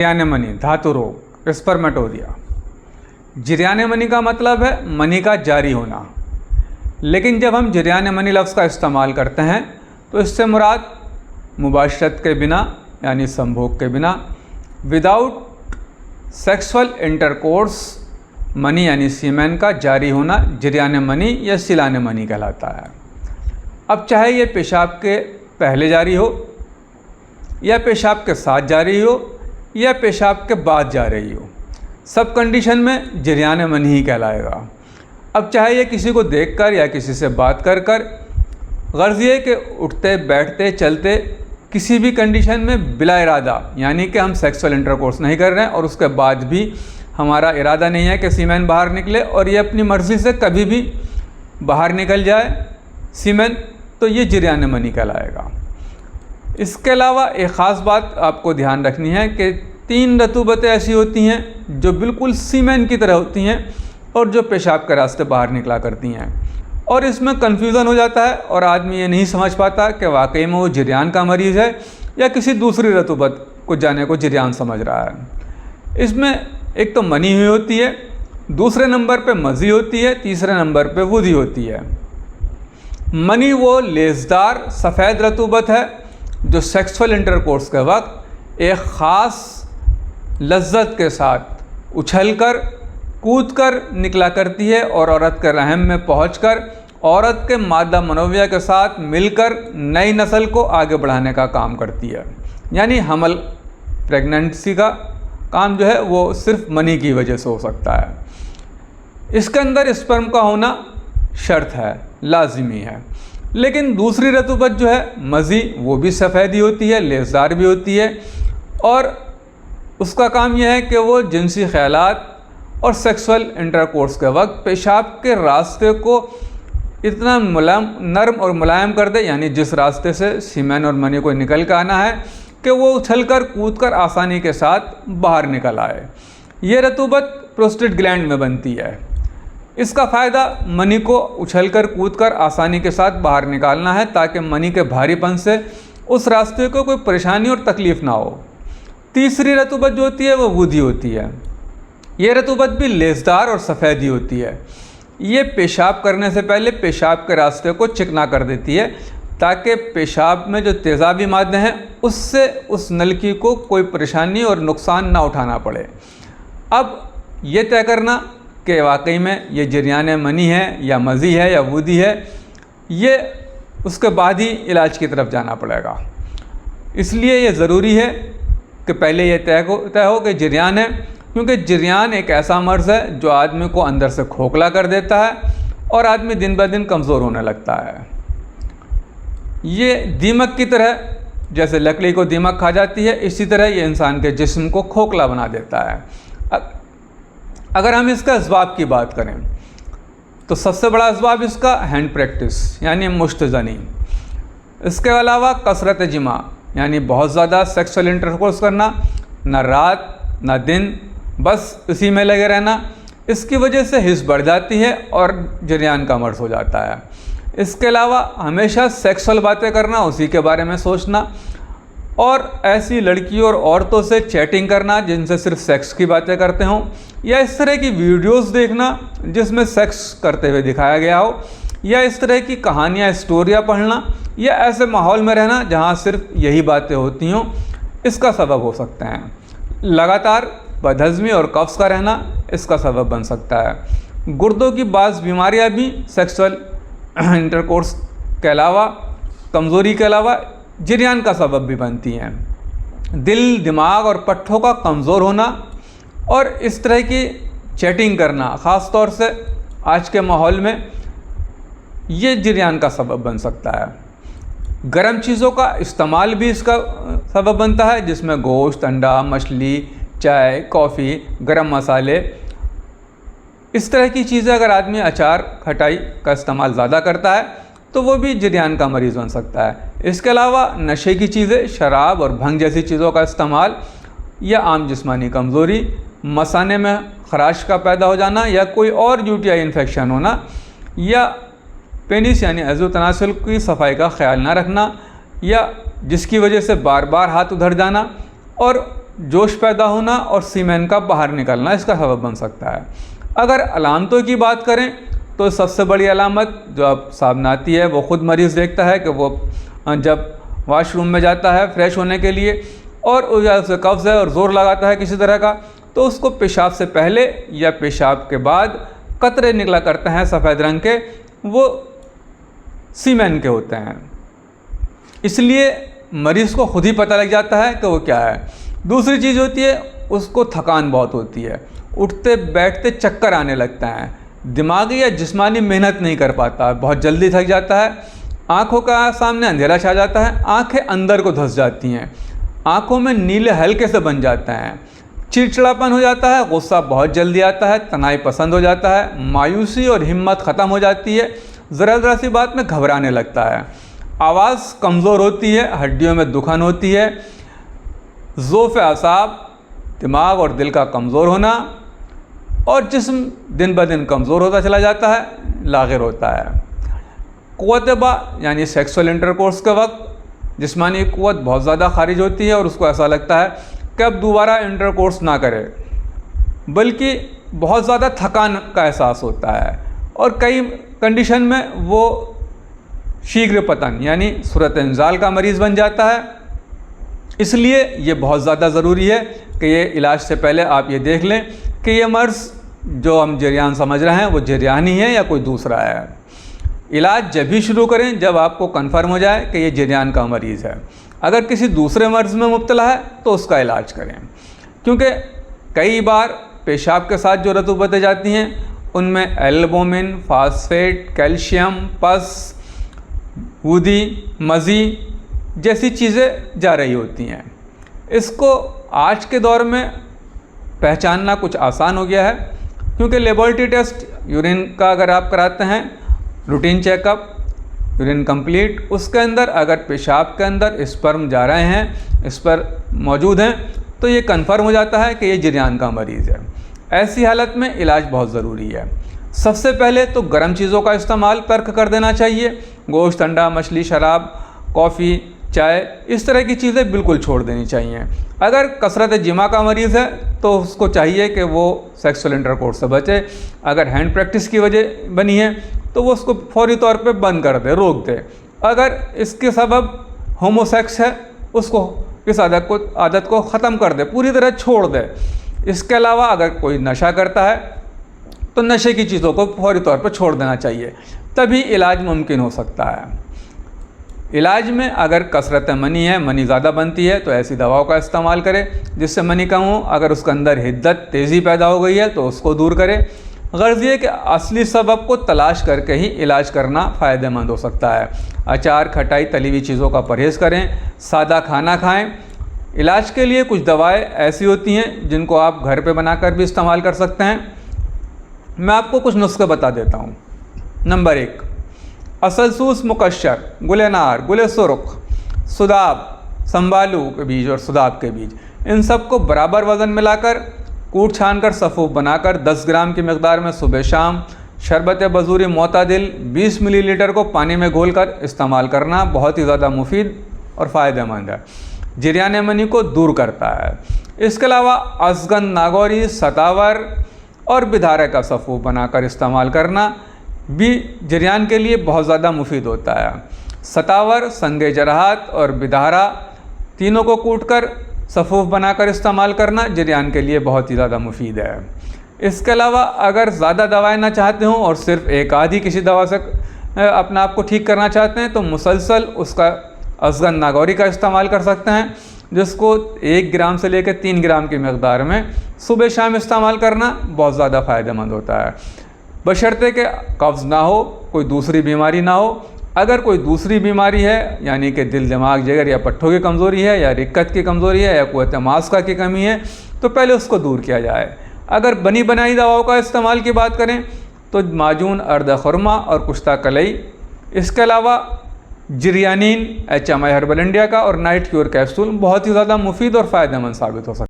जिरयान money, धातु रोग, spermatorrhoea. जिरयान money का मतलब है मनी का जारी होना, लेकिन जब हम जिरयान मनी लफ्ज़ का इस्तेमाल करते हैं तो इससे मुराद मुबाशरत के बिना यानी संभोग के बिना, विदाउट सेक्सुअल इंटरकोर्स मनी यानी सीमेन का जारी होना जिरयान मनी या सिलान मनी कहलाता है। अब चाहे ये पेशाब के पहले जारी हो या पेशाब के साथ जारी हो या पेशाब के बाद जा रही हो, सब कंडीशन में जिरयान मनी ही कहलाएगा। अब चाहे ये किसी को देखकर या किसी से बात कर कर, गर्ज़ ये कि उठते बैठते चलते किसी भी कंडीशन में बिला इरादा यानी कि हम सेक्सुअल इंटरकोर्स नहीं कर रहे हैं और उसके बाद भी हमारा इरादा नहीं है कि सीमेन बाहर निकले और ये अपनी मर्ज़ी से कभी भी बाहर निकल जाए सीमेन, तो ये जिरयान मनी कहलाएगा। इसके अलावा एक ख़ास बात आपको ध्यान रखनी है कि 3 रतूबतें ऐसी होती हैं जो बिल्कुल सीमेन की तरह होती हैं और जो पेशाब के रास्ते बाहर निकला करती हैं, और इसमें कन्फ्यूज़न हो जाता है और आदमी ये नहीं समझ पाता कि वाकई में वो जिरयान का मरीज़ है या किसी दूसरी रतूबत को जाने को जिरयान समझ रहा है। इसमें एक तो मनी हुई होती है, दूसरे नंबर पे मज़ी होती है, तीसरे नंबर पे वुदी होती है। मनी वो लेज़दार सफ़ेद रतूबत है जो सेक्सुअल इंटरकोर्स के वक्त एक ख़ास लज्जत के साथ उछलकर कूदकर निकला करती है और औरत के रहम में पहुंचकर औरत के मादा मनोविया के साथ मिलकर नई नस्ल को आगे बढ़ाने का काम करती है। यानी हमल, प्रेगनेंसी का काम जो है वो सिर्फ मनी की वजह से हो सकता है। इसके अंदर स्पर्म का होना शर्त है, लाजिमी है। लेकिन दूसरी रतूबत जो है मज़ी, वो भी सफ़ेदी होती है, लेज़दार भी होती है, और उसका काम यह है कि वो जिनसी ख्यालात और सेक्सुअल इंटरकोर्स के वक्त पेशाब के रास्ते को इतना नरम और मुलायम कर दे, यानी जिस रास्ते से सीमेन और मनी को निकल कर आना है कि वो उछलकर कूदकर आसानी के साथ बाहर निकल आए। ये रतूबत प्रोस्टेट ग्लैंड में बनती है। इसका फ़ायदा मनी को उछलकर कूदकर आसानी के साथ बाहर निकालना है ताकि मनी के भारीपन से उस रास्ते को कोई परेशानी और तकलीफ़ ना हो। तीसरी रतूबत जो होती है वो वुदी होती है। ये रतूबत भी लेज़दार और सफ़ेदी होती है। ये पेशाब करने से पहले पेशाब के रास्ते को चिकना कर देती है ताकि पेशाब में जो तेज़ाबी मादे हैं उससे उस नलकी को कोई परेशानी और नुकसान ना उठाना पड़े। अब ये तय करना कि वाकई में ये जिरयान मनी है या मज़ी है या वुदी है, ये उसके बाद ही इलाज की तरफ जाना पड़ेगा। इसलिए ये ज़रूरी है कि पहले ये तय हो कि जिरयान है, क्योंकि जिरयान एक ऐसा मर्ज़ है जो आदमी को अंदर से खोखला कर देता है और आदमी दिन ब दिन कमज़ोर होने लगता है। ये दीमक की तरह, जैसे लकड़ी को दीमक खा जाती है, इसी तरह ये इंसान के जिस्म को खोखला बना देता है। अगर हम इसका असबाब की बात करें तो सबसे बड़ा असबाब इसका हैंड प्रैक्टिस यानी मुश्तज़नी। इसके अलावा कसरत जिमा यानी बहुत ज़्यादा सेक्सुअल इंटरकोर्स करना, ना रात ना दिन, बस इसी में लगे रहना, इसकी वजह से हिस्स बढ़ जाती है और जिरयान का मर्ज़ हो जाता है। इसके अलावा हमेशा सेक्सुअल बातें करना, उसी के बारे में सोचना, और ऐसी लड़कियों और औरतों से चैटिंग करना जिनसे सिर्फ सेक्स की बातें करते हों, या इस तरह की वीडियोस देखना जिसमें सेक्स करते हुए दिखाया गया हो, या इस तरह की कहानियाँ, स्टोरियाँ पढ़ना, या ऐसे माहौल में रहना जहाँ सिर्फ यही बातें होती हों, इसका सबब हो सकते हैं। लगातार बदहज़मी और कब्ज़ का रहना इसका सबब बन सकता है। गुर्दों की बाज़ बीमारियाँ भी सेक्सुअल इंटरकोर्स के अलावा, कमज़ोरी के अलावा जिरयान का सबब भी बनती हैं। दिल, दिमाग और पट्ठों का कमज़ोर होना और इस तरह की चैटिंग करना, ख़ास तौर से आज के माहौल में, ये जिरयान का सबब बन सकता है। गर्म चीज़ों का इस्तेमाल भी इसका सबब बनता है, जिसमें गोश्त, अंडा, मछली, चाय, कॉफ़ी, गरम मसाले, इस तरह की चीज़ें। अगर आदमी अचार, खटाई का इस्तेमाल ज़्यादा करता है तो वो भी जिरयान का मरीज़ बन सकता है। इसके अलावा नशे की चीज़ें, शराब और भंग जैसी चीज़ों का इस्तेमाल, या आम जिस्मानी कमज़ोरी, मसाने में खराश का पैदा हो जाना, या कोई और यूटीआई इन्फेक्शन होना, या पेनिस यानी अज़ू तनासुल की सफाई का ख्याल ना रखना, या जिसकी वजह से बार बार हाथ उधर जाना, और जोश पैदा होना और सीमेन का बाहर निकलना इसका सबब बन सकता है। अगर अलामतों की बात करें तो सबसे बड़ी अलामत जो अब सामने आती है वो ख़ुद मरीज़ देखता है कि वो जब वॉशरूम में जाता है फ्रेश होने के लिए और उसे कब्ज़ है और ज़ोर लगाता है किसी तरह का, तो उसको पेशाब से पहले या पेशाब के बाद कतरे निकला करते हैं सफ़ेद रंग के, वो सीमेन के होते हैं। इसलिए मरीज़ को खुद ही पता लग जाता है कि वो क्या है। दूसरी चीज़ होती है उसको थकान बहुत होती है, उठते बैठते चक्कर आने लगता है, दिमागी या जिस्मानी मेहनत नहीं कर पाता, बहुत जल्दी थक जाता है, आँखों का सामने अंधेरा छा जाता है, आँखें अंदर को धंस जाती हैं, आँखों में नीले हल्के से बन जाते हैं, चिड़चिड़ापन हो जाता है, गुस्सा बहुत जल्दी आता है, तनाई पसंद हो जाता है, मायूसी और हिम्मत ख़त्म हो जाती है, ज़रा सी बात में घबराने लगता है, आवाज़ कमज़ोर होती है, हड्डियों में दुखन होती है, ज़ोफ़ आसाब, दिमाग और दिल का कमज़ोर होना और जिस्म दिन ब दिन कमज़ोर होता चला जाता है, लाग़िर होता है। क़ुव्वत बा यानी सेक्सुअल इंटरकोर्स के वक्त जिस्मानी क़ुव्वत बहुत ज़्यादा खारिज होती है और उसको ऐसा लगता है कि अब दोबारा इंटरकोर्स ना करे, बल्कि बहुत ज़्यादा थकान का एहसास होता है और कई कंडीशन में वो शीघ्र पतन यानी सूरत इंजाल का मरीज़ बन जाता है। इसलिए ये बहुत ज़्यादा ज़रूरी है कि ये इलाज से पहले आप ये देख लें कि ये मर्ज़ जो हम जरियान समझ रहे हैं वो जरियान ही है या कोई दूसरा है। इलाज जब भी शुरू करें जब आपको कन्फर्म हो जाए कि ये जरियान का मरीज़ है। अगर किसी दूसरे मर्ज़ में मुब्तला है तो उसका इलाज करें, क्योंकि कई बार पेशाब के साथ जो रतूबतें जाती हैं उनमें एल्बुमिन, फास्फेट, कैल्शियम, पस, वूदी, मज़ी जैसी चीज़ें जा रही होती हैं। इसको आज के दौर में पहचानना कुछ आसान हो गया है, क्योंकि लेबोरेटरी टेस्ट यूरिन का अगर आप कराते हैं, रूटीन चेकअप, यूरिन कंप्लीट, उसके अंदर अगर पेशाब के अंदर स्पर्म जा रहे हैं, स्पर्म मौजूद हैं, तो ये कन्फर्म हो जाता है कि ये जरियान का मरीज़ है। ऐसी हालत में इलाज बहुत ज़रूरी है। सबसे पहले तो गर्म चीज़ों का इस्तेमाल तर्क कर देना चाहिए। गोश्त, अंडा, मछली, शराब, कॉफ़ी, चाय, इस तरह की चीज़ें बिल्कुल छोड़ देनी चाहिए। अगर कसरत जिमा का मरीज़ है तो उसको चाहिए कि वो सेक्सुअल इंटरकोर्स से बचे। अगर हैंड प्रैक्टिस की वजह बनी है तो वो उसको फौरी तौर पे बंद कर दे, रोक दे। अगर इसके सबब होमोसेक्स है उसको इस आदत को ख़त्म कर दे, पूरी तरह छोड़ दे। इसके अलावा अगर कोई नशा करता है तो नशे की चीज़ों को फौरी तौर पर छोड़ देना चाहिए, तभी इलाज मुमकिन हो सकता है। इलाज में अगर कसरत मनी है, मनी ज़्यादा बनती है, तो ऐसी दवाओं का इस्तेमाल करें जिससे मनी कम हो। अगर उसके अंदर हिद्दत, तेज़ी पैदा हो गई है तो उसको दूर करें। गर्ज़ ये कि असली सबब को तलाश करके ही इलाज करना फ़ायदेमंद हो सकता है। अचार, खटाई, तली हुई चीज़ों का परहेज़ करें, सादा खाना खाएं। इलाज के लिए कुछ दवाएं ऐसी होती हैं जिनको आप घर पे बनाकर भी इस्तेमाल कर सकते हैं। मैं आपको कुछ नुस्खे बता देता हूँ। नंबर 1, असलसूस मुकश्शर, गुलेनार, गुले सुर्ख, सुदाब, संबालू के बीज और सुदाब के बीज, इन सब को बराबर वज़न मिलाकर कूट छान कर सफ़ूफ बनाकर 10 ग्राम की मकदार में सुबह शाम शरबत बज़ूरी मोतदिल 20 मिलीलीटर को पानी में घोलकर इस्तेमाल करना बहुत ही ज़्यादा मुफीद और फ़ायदेमंद है। जरियान मनी को दूर करता है। इसके अलावा अज़गन, नागौरी, सतावर और बिधारे का सफ़ूफ बनाकर इस्तेमाल करना भी जरियान के लिए बहुत ज़्यादा मुफीद होता है। सतावर, संगे जराहत और बिधारा तीनों को कूटकर सफ़ूफ बनाकर इस्तेमाल करना जरियान के लिए बहुत ही ज़्यादा मुफीद है। इसके अलावा अगर ज़्यादा दवाएं ना चाहते हों और सिर्फ एक आधी किसी दवा से अपने आप को ठीक करना चाहते हैं तो मुसलसल उसका अज़गन नागौरी का इस्तेमाल कर सकते हैं, जिसको 1 ग्राम से लेकर 3 ग्राम की मकदार में सुबह शाम इस्तेमाल करना बहुत ज़्यादा फ़ायदेमंद होता है, बशर्ते कि कब्ज़ ना हो, कोई दूसरी बीमारी ना हो। अगर कोई दूसरी बीमारी है यानी कि दिल, दिमाग, जिगर या पट्ठों की कमज़ोरी है या रिक्कत की कमज़ोरी है या क़ुव्वत मास्का की कमी है तो पहले उसको दूर किया जाए। अगर बनी बनाई दवाओं का इस्तेमाल की बात करें तो माजून, अर्द खुरमा और कुश्ता कलई, इसके अलावा जरियानीन, HMI हर्बल इंडिया का और नाइट क्योर कैप्सूल बहुत ही ज़्यादा मुफीद और फ़ायदेमंद साबित हो सकता है।